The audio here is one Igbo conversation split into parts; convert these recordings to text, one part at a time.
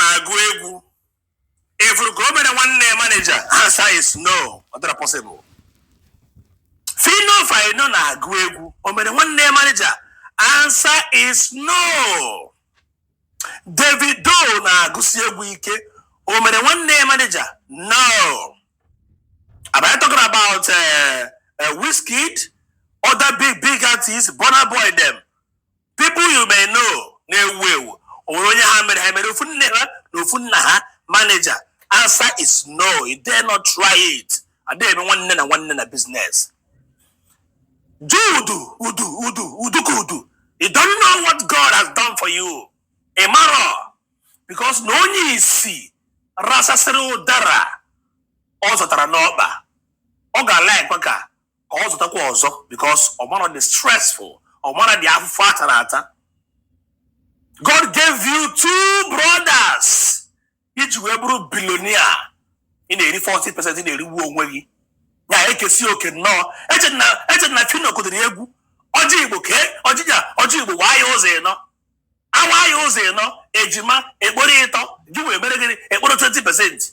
na-agụ egwu. If you go with one name manager, answer is no. Not possible. Fino Faino na-agụ egwu. One name manager, answer is no. David Doe na-agụsi egwu ike. One name manager, no. Am I talking about Wizkid, other big artists, Burna Boy them? People you may know, they will. Manager, answer is no. You dare not try it. I dare even one in a business. Udu. You don't know what God has done for you. Emaro. Because no one see. Rasa seru dara. Also taranoba. Oga like waka. Also takwa also. Because one of the stressful. Or one of the afuatarata. God gave you 2 brothers. Each were billionaire. In 40% in the way. Ya ekesi oke no. Eche na fino ko de egu. Oji igbo ke, oji igbo wa ya oze no. Awa ya oze no, ejima, egbori ito, giwe mere gini, egboro 20%.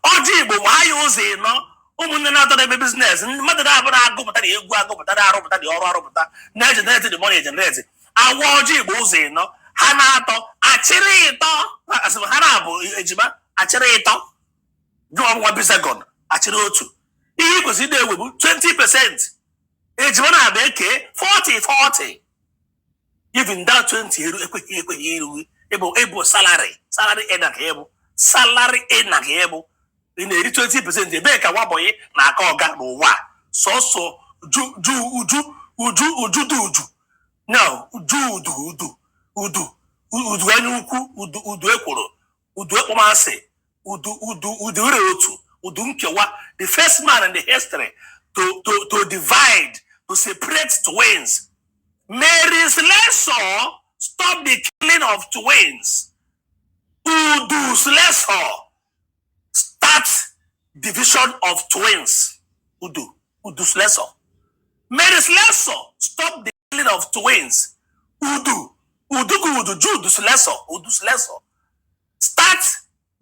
Oji igbo wa ya oze no. Umunne na to the business. Mmadụ na abụrụ agụpụta na egwu agụpụta na arụpụta dị ọrụ arụpụta. Na generate the money generate. Awa oji igbo oze no. Ha na-atọ achịrị ịtọ asịm ha na-abụ ejima achịrị ịtọ jụọ nwa bisagon achịrị otu ihe kwesịrị na-ewebu 20% ejima na-abịa eke 40 even that 20 ekweghị eru ebo salary ịna ka ebu salary ịna ka ebu ị na-eri 20% ebe ka nwabọyị na aka ọga n'ụwa sọsọ uju no udu enye ukwu udu ekworo udu ekpomasị udu ure otu udu nkewa the first man in the history to divide to separate twins. Mary's lesson stop the killing of twins. Udu's lesson start division of twins. Udu's lesson. Mary's lesson stop the killing of twins. Udu's lesson start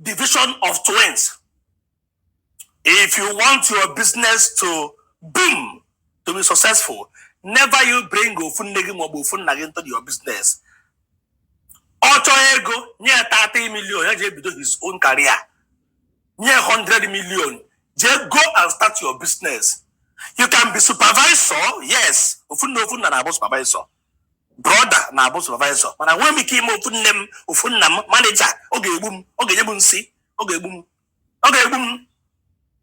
division of twins. If you want your business to boom, to be successful, never you bring ofunagi into your business. Ocho ego, near 30 million, he do his own career. Near 100 million, just go and start your business. You can be supervisor, yes. Ofun supervisor. Brother na abo supervisor mana when we came ofunnem manager oge egbum si oge egbum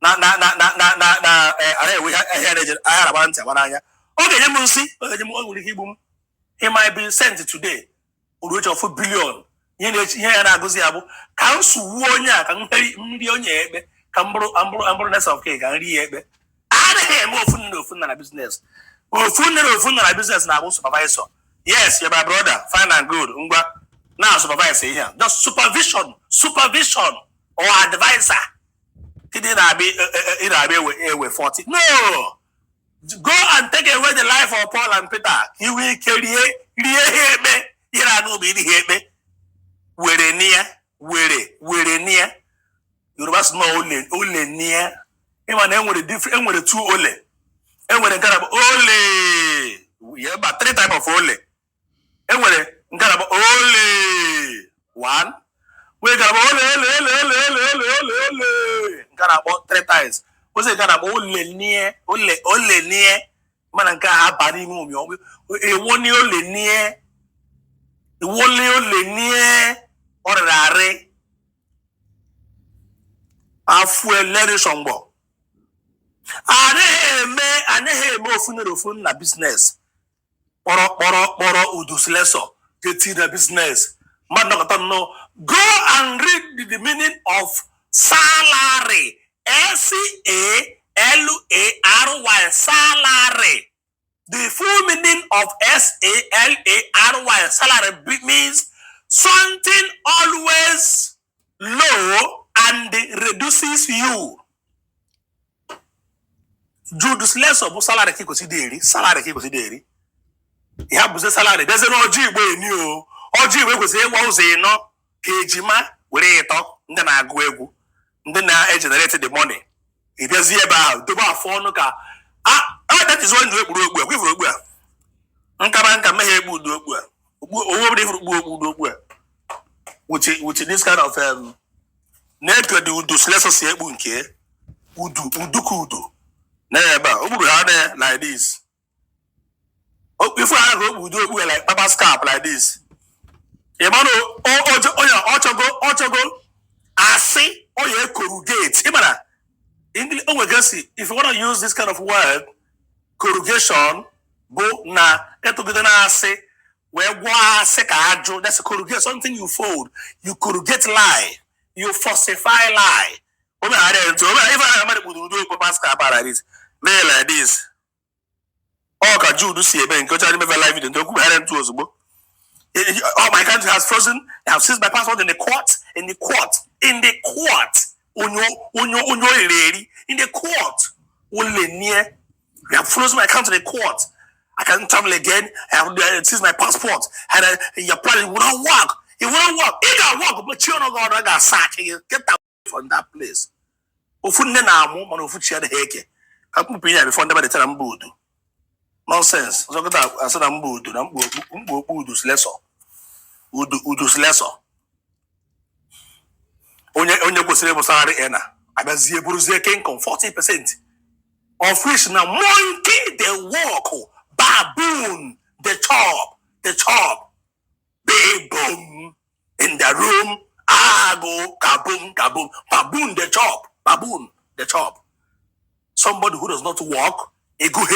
na are we here ahara banta wananya oge egbum si oge egbum he might be sent today uruch of billion ihe na aguzi abu council wu onye a kan nri onye ekpe ka mburu ness of cake kan nri ekpe are me ofun na business ofun na business na abo supervisor. Yes, you're my brother. Fine and good. Now supervise here. Just supervision or advisor. It 40. No. Go and take away the life of Paul and Peter. He will carry me. Here I know be the Where near. You must know only near. Even with a different with 2 ole. And when a kind of ole. Yeah, but 3 types of ole. And when only 1, we got only about 3 times. Was it got only near man and car body move a 1 only near the only near or rare. I fuel ladies on board. I never more funeral na business. Oro Udu's lesson. Get in the business. Man, no. Go and read the meaning of salary. SALARY. Salary. The full meaning of SALARY. Salary means something always low and reduces you. Jude's lesson. Salary ki consideri. You have to say salary. There's an OG way new. OG way was a no. Kejima. were ịtọ ndị na-agụ egwu ndị na-egenerate the money ịbịazie ebe ahụ dobe afọ ọnụ ka that is when you ekpuru okpu a kwefuru okpu a nkaba nka mmehie egbu udo okpu a onwe obodo ifuru okpu okpu a with this kind of na-eke dị udo sleso si ekpu nke udu na ebe a okpuru ha na like this if I go do it like Papa Scarp like this. Emano Ochogo I say you corrugate. Imana English if you want to use this kind of word, corrugation, bo na etogedana say where that's a corrugate, something you fold, you corrugate lie, you falsify lie. If I do Papa Scarp like this, like this. Oh, can you do see a bank? Because I remember live in the oh, my country has frozen. I have seized my passport in the court. In the court. In the court. Only near. We have frozen my account in the court. I can't travel again. I have seized my passport. And your plan it won't work. It won't work. It can't work. But you know God, I got sacked. Get out from that place. Ofunne na amu, man ofuchi the heke. Kapu pinya before them the time budu. Nonsense. So I said I'm good. Udus lesser. Udus lesser. Onye kwesịrị salary earner. Abazie buruzie kenkom 40%. Of which now monkey the walk, baboon the chop. Big boom in the room. Go kaboom. Baboon the chop. Somebody who does not walk. Egu,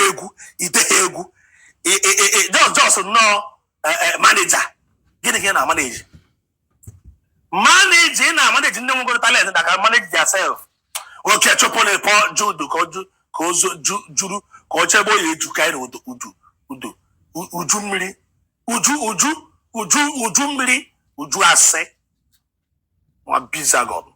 just no manager. Get again a manage. Managing a managing no go talent that can manage yourself. Okay, chop on a pot judo, juru, coachable you kind of ujumri, uju ase. What bizagon.